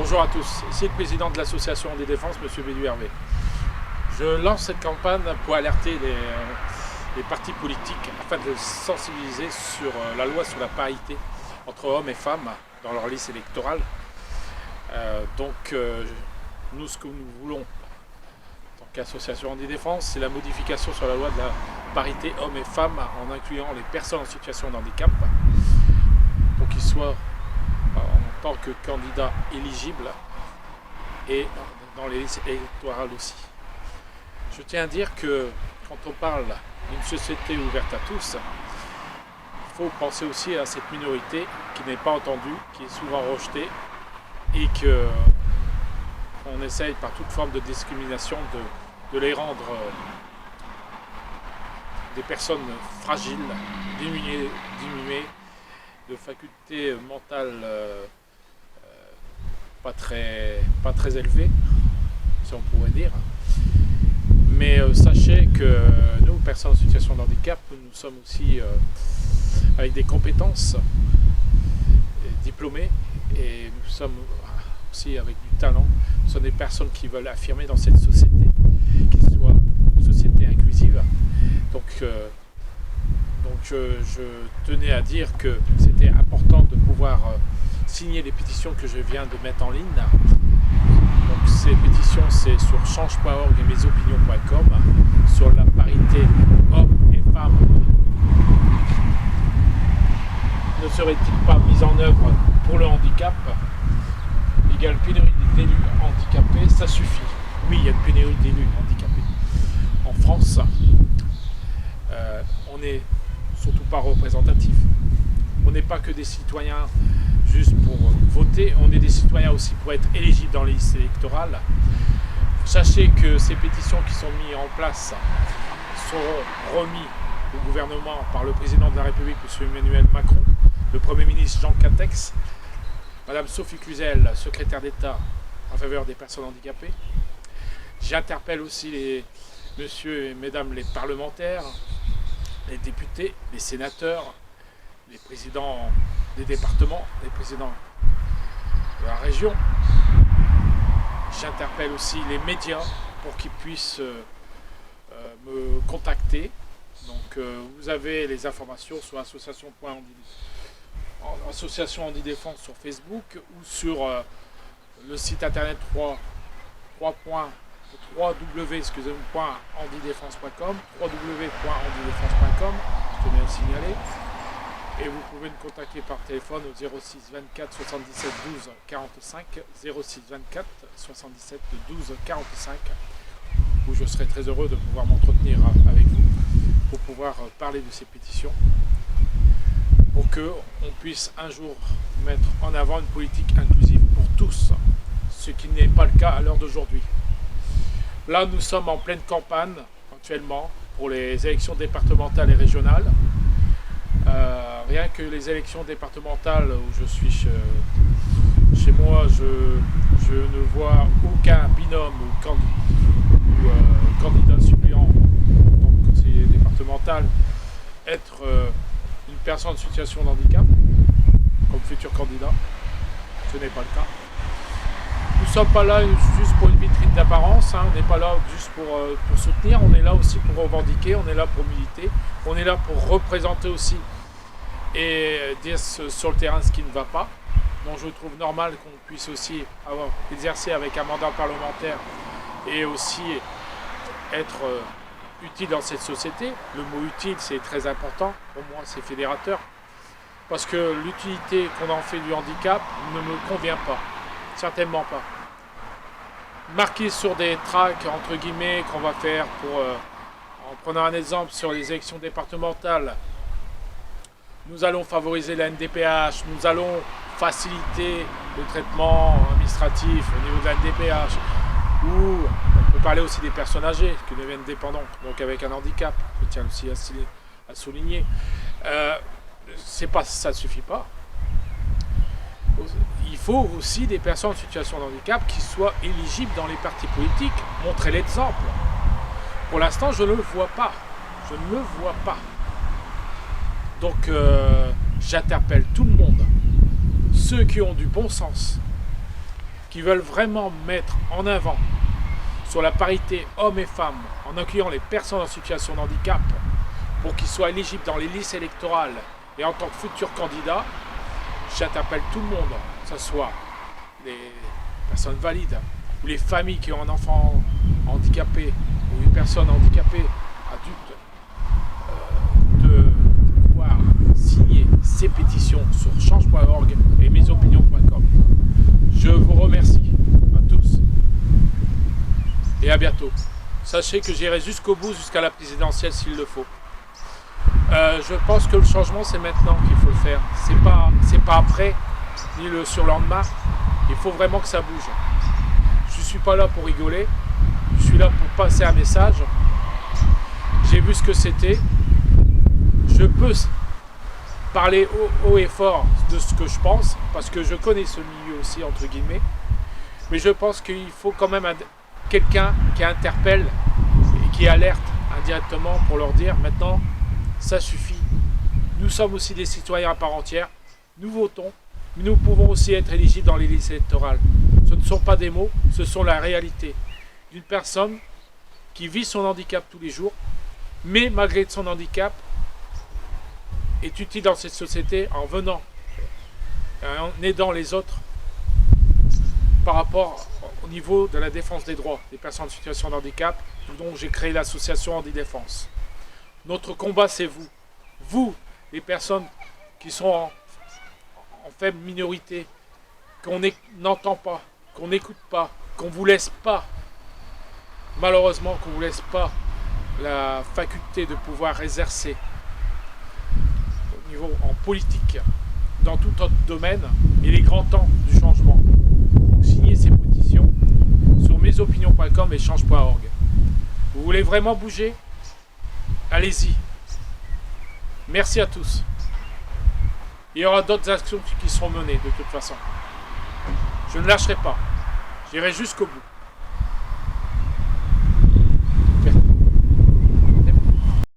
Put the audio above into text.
Bonjour à tous, ici le président de l'association des défenses, M. Bédu Hervé. Je lance cette campagne pour alerter les partis politiques afin de les sensibiliser sur la loi sur la parité entre hommes et femmes dans leur liste électorale. Nous, ce que nous voulons en tant qu'association anti-défense, c'est la modification sur la loi de la parité hommes et femmes en incluant les personnes en situation de handicap pour qu'ils soient en tant que candidats éligibles et dans les listes électorales aussi. Je tiens à dire que quand on parle d'une société ouverte à tous, il faut penser aussi à cette minorité qui n'est pas entendue, qui est souvent rejetée et qu'on essaye par toute forme de discrimination de les rendre des personnes fragiles, diminuées de facultés mentales pas très élevées, si on pourrait dire. Mais sachez que nous, personnes en situation de handicap, nous sommes aussi avec des compétences diplômés et nous sommes aussi avec du talent. Nous sommes des personnes qui veulent affirmer dans cette société, qu'il soit une société inclusive. Donc je tenais à dire que c'était important de pouvoir signer les pétitions que je viens de mettre en ligne. Donc ces pétitions, c'est sur change.org et mesopinions.com sur la parité hommes et femmes. Ne serait-il pas mise en œuvre pour le handicap? Égale pénurie d'élus handicapés, ça suffit. Oui, il y a une pénurie d'élus handicapés. En France, on n'est surtout pas représentatif. On n'est pas que des citoyens juste pour voter, on est des citoyens aussi pour être éligibles dans les listes électorales. Sachez que ces pétitions qui sont mises en place seront remises au gouvernement par le président de la République, M. Emmanuel Macron, le Premier ministre Jean Castex, Mme Sophie Cluzel, secrétaire d'État en faveur des personnes handicapées. J'interpelle aussi les messieurs et mesdames les parlementaires, les députés, les sénateurs, les présidents des départements, les présidents de la région. J'interpelle aussi les médias pour qu'ils puissent me contacter. Donc vous avez les informations sur association Anti-Défense sur Facebook ou sur le site internet www.antidéfense.com, je tenais à le signaler. Et vous pouvez me contacter par téléphone au 06 24 77 12 45, 06 24 77 12 45, où je serai très heureux de pouvoir m'entretenir avec vous pour pouvoir parler de ces pétitions, pour qu'on puisse un jour mettre en avant une politique inclusive pour tous, ce qui n'est pas le cas à l'heure d'aujourd'hui. Là, nous sommes en pleine campagne actuellement pour les élections départementales et régionales. Rien que les élections départementales où je suis chez moi, je ne vois aucun binôme ou candidat suppléant en tant que conseiller départemental être une personne en situation de handicap comme futur candidat. Ce n'est pas le cas. Nous ne sommes pas là juste pour une vitrine d'apparence, on n'est pas là juste pour soutenir, on est là aussi pour revendiquer, on est là pour militer, on est là pour représenter aussi et dire sur le terrain ce qui ne va pas. Donc je trouve normal qu'on puisse aussi exercer avec un mandat parlementaire et aussi être utile dans cette société. Le mot utile, c'est très important, pour moi c'est fédérateur, parce que l'utilité qu'on en fait du handicap ne me convient pas. Certainement pas. Marqué sur des tracts, entre guillemets, qu'on va faire pour, en prenant un exemple sur les élections départementales, nous allons favoriser la NDPH, nous allons faciliter le traitement administratif au niveau de la NDPH, ou on peut parler aussi des personnes âgées qui deviennent dépendantes, donc avec un handicap, je tiens aussi à souligner. Ça ne suffit pas. Il faut aussi des personnes en situation de handicap qui soient éligibles dans les partis politiques, montrer l'exemple. Pour l'instant, je ne le vois pas. Je ne le vois pas. Donc, j'interpelle tout le monde, ceux qui ont du bon sens, qui veulent vraiment mettre en avant sur la parité hommes et femmes en incluant les personnes en situation de handicap pour qu'ils soient éligibles dans les listes électorales et en tant que futurs candidats, j'appelle tout le monde, que ce soit les personnes valides ou les familles qui ont un enfant handicapé ou une personne handicapée adulte, de pouvoir signer ces pétitions sur change.org et mesopinions.com. Je vous remercie à tous et à bientôt. Sachez que j'irai jusqu'au bout, jusqu'à la présidentielle s'il le faut. Je pense que le changement c'est maintenant qu'il faut le faire. C'est pas après ni le surlendemain. Il faut vraiment que ça bouge. Je suis pas là pour rigoler. Je suis là pour passer un message. J'ai vu ce que c'était. Je peux parler haut et fort de ce que je pense parce que je connais ce milieu aussi entre guillemets. Mais je pense qu'il faut quand même quelqu'un qui interpelle et qui alerte indirectement pour leur dire maintenant ça suffit. Nous sommes aussi des citoyens à part entière. Nous votons, mais nous pouvons aussi être éligibles dans les listes électorales. Ce ne sont pas des mots, ce sont la réalité d'une personne qui vit son handicap tous les jours, mais malgré son handicap, est utile dans cette société en venant, en aidant les autres par rapport au niveau de la défense des droits des personnes en situation de handicap, dont j'ai créé l'association Handidéfense. Notre combat, c'est vous. Vous, les personnes qui sont en faible minorité, qu'on n'entend pas, qu'on n'écoute pas, qu'on ne vous laisse pas, malheureusement, qu'on ne vous laisse pas la faculté de pouvoir exercer au niveau en politique, dans tout autre domaine, il est grand temps du changement. Donc, signez ces pétitions sur mesopinions.com et change.org. Vous voulez vraiment bouger ? Allez-y. Merci à tous. Il y aura d'autres actions qui seront menées de toute façon. Je ne lâcherai pas. J'irai jusqu'au bout.